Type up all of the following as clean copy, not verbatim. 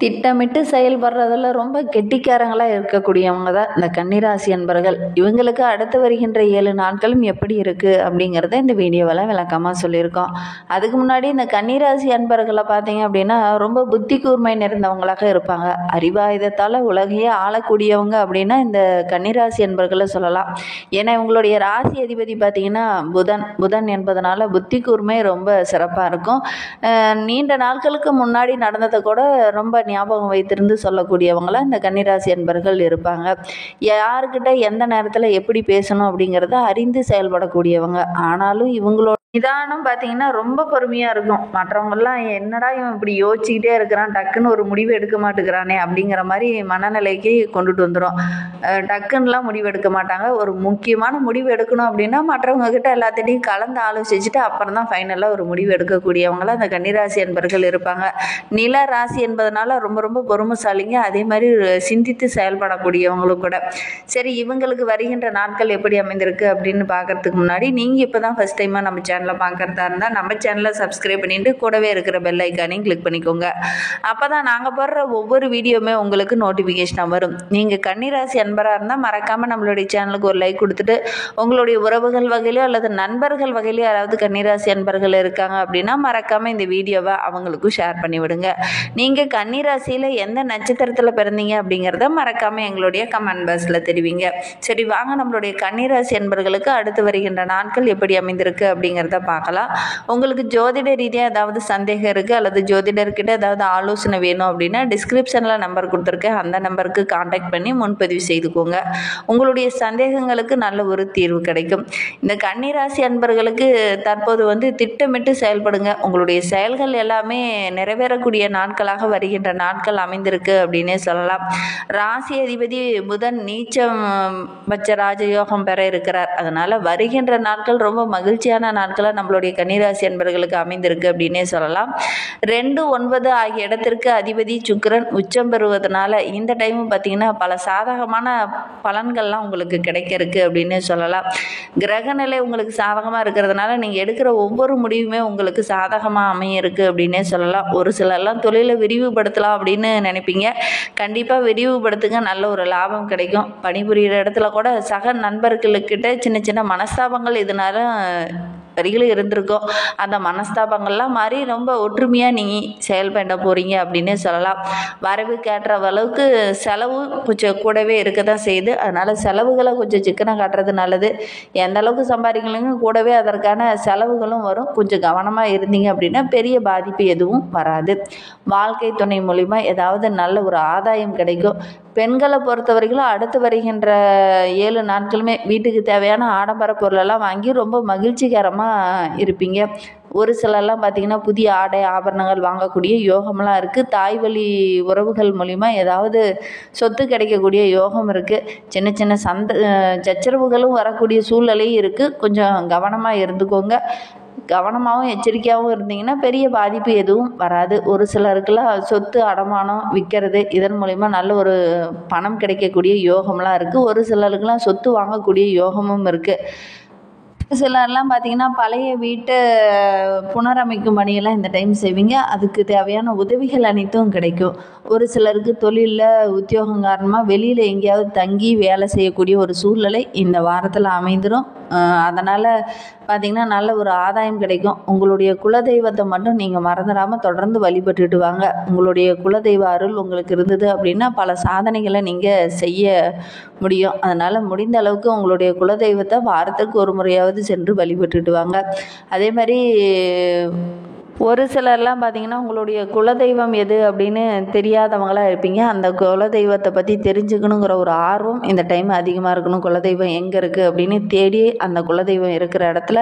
திட்டமிட்டு செயல்படுறதுல ரொம்ப கெட்டிக்காரங்களா இருக்கக்கூடியவங்க தான் இந்த கன்னிராசி அன்பர்கள். இவங்களுக்கு அடுத்து வருகின்ற 7 நாட்களும் எப்படி இருக்கு அப்படிங்கிறத இந்த வீடியோவில் விளக்கமாக சொல்லியிருக்கோம். அதுக்கு முன்னாடி இந்த கன்னிராசி அன்பர்களை பார்த்தீங்க அப்படின்னா ரொம்ப புத்தி கூர்மை நிறைந்தவங்களாக இருப்பாங்க. அறிவாயுதத்தால் உலகையே ஆளக்கூடியவங்க அப்படின்னா இந்த கன்னிராசி அன்பர்களை சொல்லலாம். ஏன்னா இவங்களுடைய ராசி அதிபதி பார்த்தீங்கன்னா புதன் என்பதனால புத்தி கூர்மை ரொம்ப சிறப்பாக இருக்கும். நீண்ட நாட்களுக்கு முன்னாடி நடந்ததை கூட ரொம்ப ஞாபகம் வைத்திருந்து சொல்லக்கூடியவங்களாம் இந்த கன்னிராசி அன்பர்கள் இருப்பாங்க. யாருக்கிட்ட எந்த நேரத்தில் எப்படி பேசணும் அப்படிங்கிறத அறிந்து செயல்படக்கூடியவங்க. ஆனாலும் இவங்களோட நிதானம் பார்த்தீங்கன்னா ரொம்ப பொறுமையாக இருக்கும். மற்றவங்கெல்லாம் என்னடா இவன் இப்படி யோசிச்சுக்கிட்டே இருக்கிறான், டக்குன்னு ஒரு முடிவு எடுக்க மாட்டேங்கிறானே அப்படிங்கிற மாதிரி மனநிலைக்கு கொண்டுட்டு வந்துடும். டக்குன்னெலாம் முடிவு எடுக்க மாட்டாங்க. ஒரு முக்கியமான முடிவு எடுக்கணும் அப்படின்னா மற்றவங்க கிட்ட எல்லாத்திட்டையும் கலந்து ஆலோசிச்சுட்டு அப்புறம் தான் ஃபைனலாக ஒரு முடிவு எடுக்கக்கூடியவங்களாம் அந்த கன்னிராசி அன்பர்கள் இருப்பாங்க. நில ராசி என்பதனால ரொம்ப ரொம்ப பொறுமைசாலிங்க. அதே மாதிரி சிந்தித்து செயல்படக்கூடியவங்களும் கூட. சரி, இவங்களுக்கு வருகின்ற நாட்கள் எப்படி அமைந்திருக்கு அப்படின்னு பார்க்கறதுக்கு முன்னாடி நீங்கள் இப்போ தான் ஃபஸ்ட் டைமாக நம்ம சேனலை பார்க்குறதா இருந்தால் நம்ம சேனலை சப்ஸ்கிரைப் பண்ணிட்டு கூடவே இருக்கிற பெல் ஐக்கானையும் கிளிக் பண்ணிக்கோங்க. அப்போ தான் நாங்கள் போடுற ஒவ்வொரு வீடியோவுமே உங்களுக்கு நோட்டிஃபிகேஷனாக வரும். நீங்கள் கன்னிராசி அன்பராக இருந்தால் மறக்காமல் நம்மளுடைய சேனலுக்கு ஒரு லைக் கொடுத்துட்டு உங்களுடைய உறவுகள் வகையிலோ அல்லது நண்பர்கள் வகையிலோ யாராவது கன்னிராசி அன்பர்கள் இருக்காங்க அப்படின்னா மறக்காமல் இந்த வீடியோவை அவங்களுக்கும் ஷேர் பண்ணி விடுங்க. நீங்கள் கன்னிராசியில் எந்த நட்சத்திரத்தில் பிறந்தீங்க அப்படிங்கிறத மறக்காமல் எங்களுடைய கமெண்ட் பாக்ஸில் தெரிவிங்க. சரி, வாங்க நம்மளுடைய கன்னிராசி அன்பர்களுக்கு அடுத்து வருகின்ற நாட்கள் எப்படி அமைந்திருக்கு அப்படிங்கிறத பார்க்கலாம். உங்களுக்கு ஜோதிட ரீதியாக ஏதாவது சந்தேகம் இருக்குது அல்லது ஜோதிடர்கிட்ட ஏதாவது ஆலோசனை வேணும் அப்படின்னா டிஸ்கிரிப்ஷனில் நம்பர் கொடுத்துருக்கேன். அந்த நம்பருக்கு காண்டாக்ட் பண்ணி முன்பதிவு செய்துக்கோங்க. உங்களுடைய சந்தேகங்களுக்கு நல்ல ஒரு தீர்வு கிடைக்கும். இந்த கன்னிராசி அன்பர்களுக்கு தற்போது திட்டமிட்டு செயல்படுங்க. உங்களுடைய செயல்கள் எல்லாமே நிறைவேறக்கூடிய நாட்களாக வருகின்ற நாட்கள் அமைந்திருக்கு அப்படின்னே சொல்லலாம். ராசி அதிபதி புதன் நீச்சம் பட்ச ராஜயோகம் பெற இருக்கிறார். அதனால் வருகின்ற நாட்கள் ரொம்ப மகிழ்ச்சியான நாட்களாக நம்மளுடைய கன்னிராசி அன்பர்களுக்கு அமைந்திருக்கு அப்படின்னே சொல்லலாம். 2, 9 ஆகிய இடத்திற்கு அதிபதி சுக்கிரன் உச்சம் பெறுவதனால இந்த டைம் பார்த்தீங்கன்னா பல சாதகமான பலன்கள்லாம் உங்களுக்கு கிடைக்க இருக்கு அப்படின்னே சொல்லலாம். கிரகநிலை உங்களுக்கு சாதகமாக இருக்கிறதுனால நீங்கள் எடுக்கிற ஒவ்வொரு முடிவுமே உங்களுக்கு சாதகமாக அமைய இருக்குது அப்படின்னே சொல்லலாம். ஒரு சிலர்லாம் தொழிலை விரிவுபடுத்தலாம் அப்படின்னு நினைப்பீங்க. கண்டிப்பாக விரிவுபடுத்துங்க, நல்ல ஒரு லாபம் கிடைக்கும். பணிபுரிகிற இடத்துல கூட சக நண்பர்களுக்கிட்ட சின்ன சின்ன மனஸ்தாபங்கள் இதனால வரிகளும் இருந்திருக்கும். அந்த மனஸ்தாபங்கள்லாம் மாறி ரொம்ப ஒற்றுமையாக நீங்கள் செயல்பட போகிறீங்க அப்படின்னே சொல்லலாம். வரவுக்கு ஏற்ற அளவுக்கு செலவு கொஞ்சம் கூடவே இருக்க தான் செய்யுது. அதனால் செலவுகளை கொஞ்சம் சிக்கனம் காட்டுறது நல்லது. எந்த அளவுக்கு சம்பாதிக்கலைங்க கூடவே அதற்கான செலவுகளும் வரும். கொஞ்சம் கவனமாக இருந்தீங்க அப்படின்னா பெரிய பாதிப்பு எதுவும் வராது. வாழ்க்கை துணை மூலிமா ஏதாவது நல்ல ஒரு ஆதாயம் கிடைக்கும். பெண்களை பொறுத்த வரைக்கும் அடுத்து வருகின்ற 7 நாட்களுமே வீட்டுக்கு தேவையான ஆடம்பர பொருளெல்லாம் வாங்கி ரொம்ப மகிழ்ச்சிகரமாக இருப்பீங்க. ஒரு சிலர்லாம் பார்த்திங்கன்னா புதிய ஆடை ஆபரணங்கள் வாங்கக்கூடிய யோகம்லாம் இருக்குது. தாய் வழி உறவுகள் மூலிமா ஏதாவது சொத்து கிடைக்கக்கூடிய யோகம் இருக்குது. சின்ன சின்ன சச்சரவுகளும் வரக்கூடிய சூழ்நிலையும் இருக்குது. கொஞ்சம் கவனமாக இருந்துக்கோங்க. கவனமாகவும் எச்சரிக்கையாகவும் இருந்தீங்கன்னா பெரிய பாதிப்பு எதுவும் வராது. ஒரு சிலருக்கெல்லாம் சொத்து அடமானம் விற்கிறது, இதன் மூலிமா நல்ல ஒரு பணம் கிடைக்கக்கூடிய யோகம்லாம் இருக்குது. ஒரு சிலருக்கெல்லாம் சொத்து வாங்கக்கூடிய யோகமும் இருக்குது. சிலர்லாம் பார்த்திங்கன்னா பழைய வீட்டை புனரமைக்கும் பணியெல்லாம் இந்த டைம் செய்வீங்க. அதுக்கு தேவையான உதவிகள் அனைத்தும் கிடைக்கும். ஒரு சிலருக்கு தொழிலில் உத்தியோகம் காரணமாக வெளியில் எங்கேயாவது தங்கி வேலை செய்யக்கூடிய ஒரு சூழ்நிலை இந்த வாரத்தில் அமைந்துடும். அதனால் பார்த்திங்கன்னா நல்ல ஒரு ஆதாயம் கிடைக்கும். உங்களுடைய குலதெய்வத்தை மட்டும் நீங்கள் மறந்துடாமல் தொடர்ந்து வழிபட்டுட்டு வாங்க. உங்களுடைய குலதெய்வ அருள் உங்களுக்கு இருந்தது அப்படின்னா பல சாதனைகளை நீங்கள் செய்ய முடியும். அதனால் முடிந்த அளவுக்கு உங்களுடைய குலதெய்வத்தை வாரத்துக்கு ஒரு முறையாவது சென்று வழிபட்டுட்டு வாங்க. அதே மாதிரி ஒரு சிலர்லாம் பார்த்திங்கன்னா உங்களுடைய குலதெய்வம் எது அப்படின்னு தெரியாதவங்களாக இருப்பீங்க. அந்த குலதெய்வத்தை பற்றி தெரிஞ்சுக்கணுங்கிற ஒரு ஆர்வம் இந்த டைம் அதிகமாக இருக்கணும். குலதெய்வம் எங்கே இருக்குது அப்படின்னு தேடி அந்த குலதெய்வம் இருக்கிற இடத்துல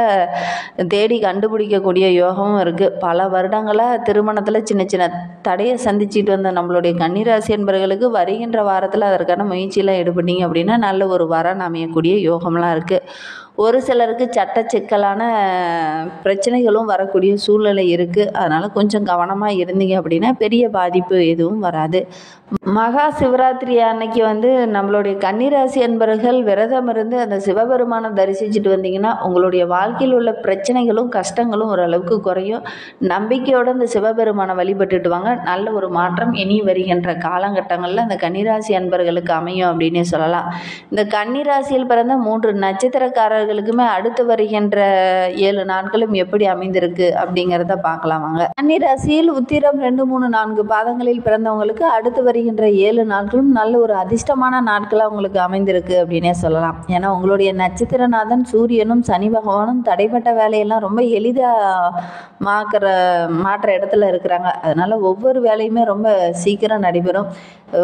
தேடி கண்டுபிடிக்கக்கூடிய யோகமும் இருக்குது. பல வருடங்களாக திருமணத்தில் சின்ன சின்ன தடையை சந்திச்சுட்டு வந்த நம்மளுடைய கன்னிராசி என்பவர்களுக்கு வருகின்ற வாரத்தில் அதற்கான முயற்சியெல்லாம் ஈடுபட்டீங்க அப்படின்னா நல்ல ஒரு வரன் அமையக்கூடிய யோகம்லாம் இருக்குது. ஒரு சிலருக்கு சட்ட சிக்கலான பிரச்சனைகளும் வரக்கூடிய சூழ்நிலை இருக்குது. அதனால் கொஞ்சம் கவனமாக இருந்தீங்க அப்படின்னா பெரிய பாதிப்பு எதுவும் வராது. மகா சிவராத்திரி அன்னைக்கு நம்மளுடைய கன்னிராசி அன்பர்கள் விரதம் இருந்து அந்த சிவபெருமானை தரிசிச்சுட்டு வந்தீங்கன்னா உங்களுடைய வாழ்க்கையில் உள்ள பிரச்சனைகளும் கஷ்டங்களும் ஓரளவுக்கு குறையும். நம்பிக்கையோடு அந்த சிவபெருமானை வழிபட்டுட்டு வாங்க. நல்ல ஒரு மாற்றம் இனி வருகின்ற காலகட்டங்களில் அந்த கன்னிராசி அன்பர்களுக்கு அமையும் அப்படின்னே சொல்லலாம். இந்த கன்னிராசியில் பிறந்த 3 நட்சத்திரக்காரர்களுக்குமே அடுத்து வருகின்ற 7 நாட்களும் எப்படி அமைந்திருக்கு அப்படிங்கிறத பார்க்கலாம் வாங்க. கன்னிராசியில் உத்திரம் 2, 3, 4 பாதங்களில் பிறந்தவங்களுக்கு அடுத்து வருகின்ற 7 நாட்களும் நல்ல ஒரு அதிர்ஷ்டமான நாட்களாக உங்களுக்கு அமைந்திருக்கு அப்படின்னே சொல்லலாம். ஏன்னா உங்களுடைய நட்சத்திரநாதன் சூரியனும் சனி பகவானும் தடைப்பட்ட வேலையெல்லாம் ரொம்ப எளிதாக மாற்ற இடத்துல இருக்கிறாங்க. அதனால ஒவ்வொரு வேலையுமே ரொம்ப சீக்கிரம் நடைபெறும்.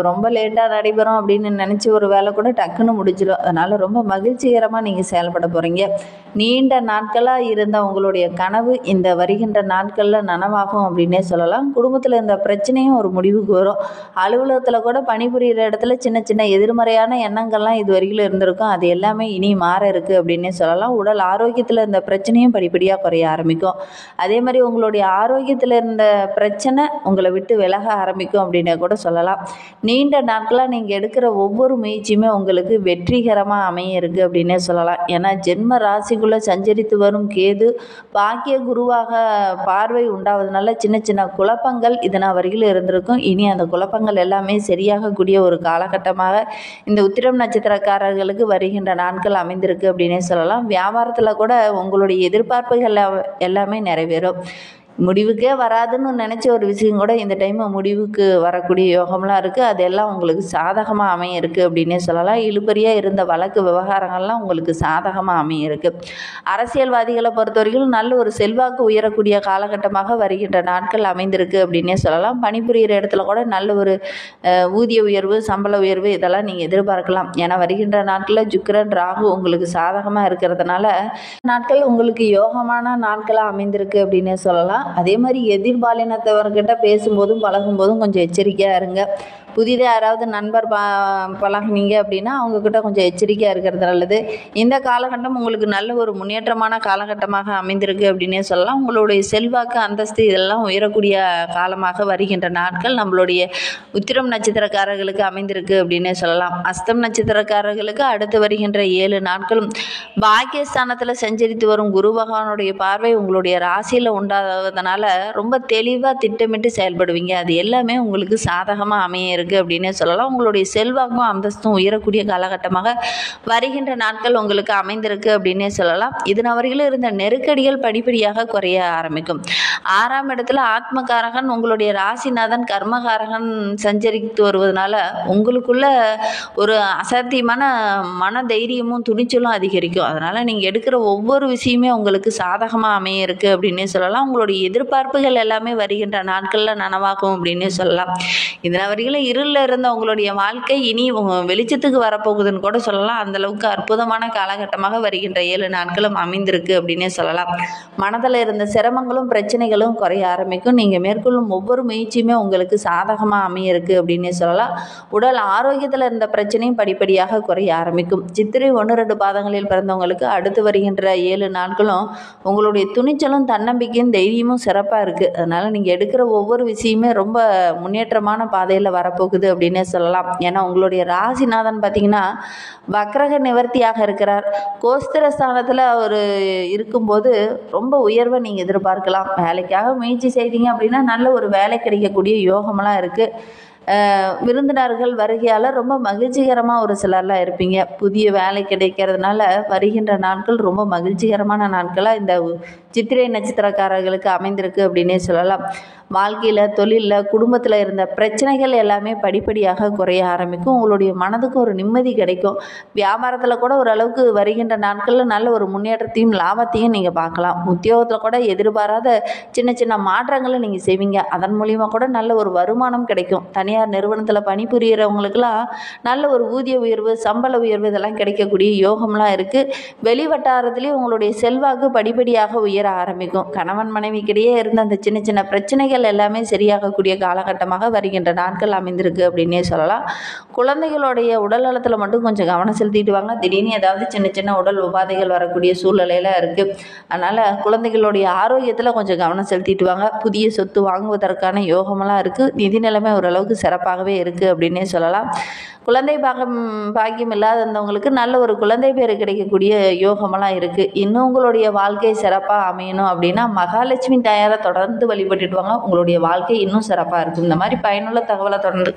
ரொம்ப லேட்டாக நடைபெறும் அப்படின்னு நினச்சி ஒரு வேலை கூட டக்குன்னு முடிஞ்சிடும். அதனால் ரொம்ப மகிழ்ச்சிகரமாக நீங்கள் செயல்பட போகிறீங்க. நீண்ட நாட்களாக இருந்த உங்களுடைய கனவு இந்த வருகின்ற நாட்களில் நனவாகும் அப்படின்னே சொல்லலாம். குடும்பத்தில் இருந்த பிரச்சனையும் ஒரு முடிவுக்கு வரும். அலுவலகத்தில் கூட பணிபுரிகிற இடத்துல சின்ன சின்ன எதிர்மறையான எண்ணங்கள்லாம் இது வரைக்கும் இருந்திருக்கும். அது எல்லாமே இனி மாற இருக்குது அப்படின்னே சொல்லலாம். உடல் ஆரோக்கியத்தில் இருந்த பிரச்சனையும் படிப்படியாக குறைய ஆரம்பிக்கும். அதே மாதிரி உங்களுடைய ஆரோக்கியத்தில் இருந்த பிரச்சனை உங்களை விட்டு விலக ஆரம்பிக்கும் அப்படின்னே கூட சொல்லலாம். நீண்ட நாட்களாக நீங்கள் எடுக்கிற ஒவ்வொரு முயற்சியுமே உங்களுக்கு வெற்றிகரமாக அமைய இருக்குது அப்படின்னே சொல்லலாம். ஏன்னா ஜென்ம ராசிக்குள்ளே சஞ்சரித்து வரும் கேது பாக்கிய குருவாக பார்வை உண்டாவதுனால சின்ன சின்ன குழப்பங்கள் இதனால் வரையில் இருந்திருக்கும். இனி அந்த குழப்பங்கள் எல்லாமே சரியாகக்கூடிய ஒரு காலகட்டமாக இந்த உத்திரம் நட்சத்திரக்காரர்களுக்கு வருகின்ற நாட்கள் அமைந்திருக்கு அப்படின்னே சொல்லலாம். வியாபாரத்தில் கூட உங்களுடைய எதிர்பார்ப்புகள் எல்லாமே நிறைவேறும். முடிவுக்கே வராதுன்னு நினச்ச ஒரு விஷயம் கூட இந்த டைம் முடிவுக்கு வரக்கூடிய யோகம்லாம் இருக்குது. அதெல்லாம் உங்களுக்கு சாதகமாக அமைய இருக்குது அப்படின்னே சொல்லலாம். இழுபறியாக இருந்த வழக்கு விவகாரங்கள்லாம் உங்களுக்கு சாதகமாக அமைய இருக்குது. அரசியல்வாதிகளை பொறுத்த வரைக்கும் நல்ல ஒரு செல்வாக்கு உயரக்கூடிய காலகட்டமாக வருகின்ற நாட்கள் அமைந்திருக்கு அப்படின்னே சொல்லலாம். பணிபுரிகிற இடத்துல கூட நல்ல ஒரு ஊதிய உயர்வு, சம்பள உயர்வு இதெல்லாம் நீங்கள் எதிர்பார்க்கலாம். ஏன்னா வருகின்ற நாட்களில் சுக்கிரன் ராகு உங்களுக்கு சாதகமாக இருக்கிறதுனால நாட்கள் உங்களுக்கு யோகமான நாட்களாக அமைந்திருக்கு அப்படின்னே சொல்லலாம். அதே மாதிரி எதிர்பாலினத்தவர்கிட்ட பேசும்போதும் பழகும்போதும் கொஞ்சம் எச்சரிக்கையாக இருங்க. புதிதாக யாராவது நண்பர் பழகுனீங்க அப்படின்னா அவங்கக்கிட்ட கொஞ்சம் எச்சரிக்கையாக இருக்கிறது நல்லது. இந்த காலகட்டம் உங்களுக்கு நல்ல ஒரு முன்னேற்றமான காலகட்டமாக அமைந்திருக்கு அப்படின்னே சொல்லலாம். உங்களுடைய செல்வாக்கு, அந்தஸ்து இதெல்லாம் உயரக்கூடிய காலமாக வருகின்ற நாட்கள் நம்மளுடைய உத்திரம் நட்சத்திரக்காரர்களுக்கு அமைந்திருக்கு அப்படின்னே சொல்லலாம். அஸ்தம் நட்சத்திரக்காரர்களுக்கு அடுத்து வருகின்ற 7 நாட்களும் பாக்கியஸ்தானத்தில் சஞ்சரித்து வரும் குரு பகவானுடைய பார்வை உங்களுடைய ராசியில் உண்டாவதனால ரொம்ப தெளிவாக திட்டமிட்டு செயல்படுவீங்க. அது எல்லாமே உங்களுக்கு சாதகமாக அமைய இருக்கு அப்படின்னே சொல்லலாம். உங்களுடைய செல்வாக்கும் அந்தஸ்தும் உயரக்கூடிய காலகட்டமாக வருகின்ற நாட்கள் உங்களுக்கு அமைந்திருக்கு அப்படின்னே சொல்லலாம். இதன் வரையிலும் இருந்த நெருக்கடிகள் படிப்படியாக குறைய ஆரம்பிக்கும். 6ஆம் இடத்துல ஆத்மகாரகன் உங்களுடைய ராசிநாதன் கர்மகாரகன் சஞ்சரித்து வருவதனால உங்களுக்குள்ள ஒரு அசாத்தியமான மன தைரியமும் துணிச்சலும் அதிகரிக்கும். அதனால் நீங்கள் எடுக்கிற ஒவ்வொரு விஷயமே உங்களுக்கு சாதகமாக அமைய இருக்குது அப்படின்னே சொல்லலாம். உங்களுடைய எதிர்பார்ப்புகள் எல்லாமே வருகின்ற நாட்களில் நனவாகும் அப்படின்னே சொல்லலாம். இதனால் வரையிலும் இருளில் இருந்த உங்களுடைய வாழ்க்கை இனி வெளிச்சத்துக்கு வரப்போகுதுன்னு கூட சொல்லலாம். அந்தளவுக்கு அற்புதமான காலகட்டமாக வருகின்ற 7 நாட்களும் அமைந்திருக்கு அப்படின்னே சொல்லலாம். மனதில் இருந்த சிரமங்களும் பிரச்சனைகளும் குறைய ஆரம்பிக்கும். நீங்கள் மேற்கொள்ளும் ஒவ்வொரு முயற்சியுமே உங்களுக்கு சாதகமாக அமைய இருக்குது அப்படின்னே சொல்லலாம். உடல் ஆரோக்கியத்தில் இருந்த பிரச்சனையும் படிப்படியாக குறைய ஆரம்பிக்கும். சித்திரை 1, 2 பாதங்களில் பிறந்தவங்களுக்கு அடுத்து வருகின்ற 7 நாட்களும் உங்களுடைய துணிச்சலும் தன்னம்பிக்கையும் தைரியமும் சிறப்பாக இருக்குது. அதனால் நீங்கள் எடுக்கிற ஒவ்வொரு விஷயமே ரொம்ப முன்னேற்றமான பாதையில் வரப்போகுது அப்படின்னே சொல்லலாம். ஏன்னா உங்களுடைய ராசிநாதன் பார்த்தீங்கன்னா வக்ரக நிவர்த்தியாக இருக்கிறார். கோஸ்திரஸ்தானத்தில் அவர் இருக்கும்போது ரொம்ப உயர்வை நீங்கள் எதிர்பார்க்கலாம். வேலைக்காக முயற்சி செய்தீங்க அப்படின்னா நல்ல ஒரு வேலை கிடைக்கக்கூடிய யோகமெல்லாம் இருக்குது. விருந்தினர்கள் வருகையால் ரொம்ப மகிழ்ச்சிகரமாக ஒரு சிலர்லாம் இருப்பீங்க. புதிய வேலை கிடைக்கிறதுனால வருகின்ற நாட்கள் ரொம்ப மகிழ்ச்சிகரமான நாட்களாக இந்த சித்திரை நட்சத்திரக்காரர்களுக்கு அமைந்திருக்கு அப்படின்னே சொல்லலாம். வாழ்க்கையில், தொழிலில், குடும்பத்தில் இருந்த பிரச்சனைகள் எல்லாமே படிப்படியாக குறைய ஆரம்பிக்கும். உங்களுடைய மனதுக்கு ஒரு நிம்மதி கிடைக்கும். வியாபாரத்தில் கூட ஓரளவுக்கு வருகின்ற நாட்களில் நல்ல ஒரு முன்னேற்றத்தையும் லாபத்தையும் நீங்கள் பார்க்கலாம். உத்தியோகத்தில் கூட எதிர்பாராத சின்ன சின்ன மாற்றங்களை நீங்கள் செய்வீங்க. அதன் மூலிமா கூட நல்ல ஒரு வருமானம் கிடைக்கும். தனியார் நிறுவனத்தில் பணிபுரிகிறவங்களுக்கெல்லாம் நல்ல ஒரு ஊதிய உயர்வு, சம்பள உயர்வு இதெல்லாம் கிடைக்கக்கூடிய யோகம்லாம் இருக்குது. வெளி வட்டாரத்துலேயும் உங்களுடைய செல்வாக்கு படிப்படியாக உயர ஆரம்பிக்கும். கணவன் மனைவிக்கிடையே இருந்த அந்த சின்ன சின்ன பிரச்சனைகள் எல்லாமே சரியாகக்கூடிய காலகட்டமாக வருகின்ற நாட்கள் அமைந்திருக்கு அப்படின்னே சொல்லலாம். குழந்தைகளுடைய உடல் நலத்தில் மட்டும் கொஞ்சம் கவனம் செலுத்திட்டு வாங்க. திடீர்னு ஏதாவது சின்ன சின்ன உடல் உபாதைகள் வரக்கூடிய சூழ்நிலையில் இருக்குது. அதனால் குழந்தைகளுடைய ஆரோக்கியத்தில் கொஞ்சம் கவனம் செலுத்திட்டு வாங்க. புதிய சொத்து வாங்குவதற்கான யோகமெல்லாம் இருக்குது. நிதி நிலைமை ஓரளவுக்கு சிறப்பாகவே இருக்குது அப்படின்னே சொல்லலாம். குழந்தை பாக்கியம் இல்லாதவங்களுக்கு நல்ல ஒரு குழந்தை பேர் கிடைக்கக்கூடிய யோகமெல்லாம் இருக்குது. இன்னும் உங்களுடைய வாழ்க்கை சிறப்பாக அமையணும் அப்படின்னா மகாலட்சுமி தாயாரை தொடர்ந்து வழிபட்டுட்டு வாங்க. உங்களுடைய வாழ்க்கை இன்னும் சிறப்பாக இருக்கும். இந்த மாதிரி பயனுள்ள தகவலை தொடர்ந்து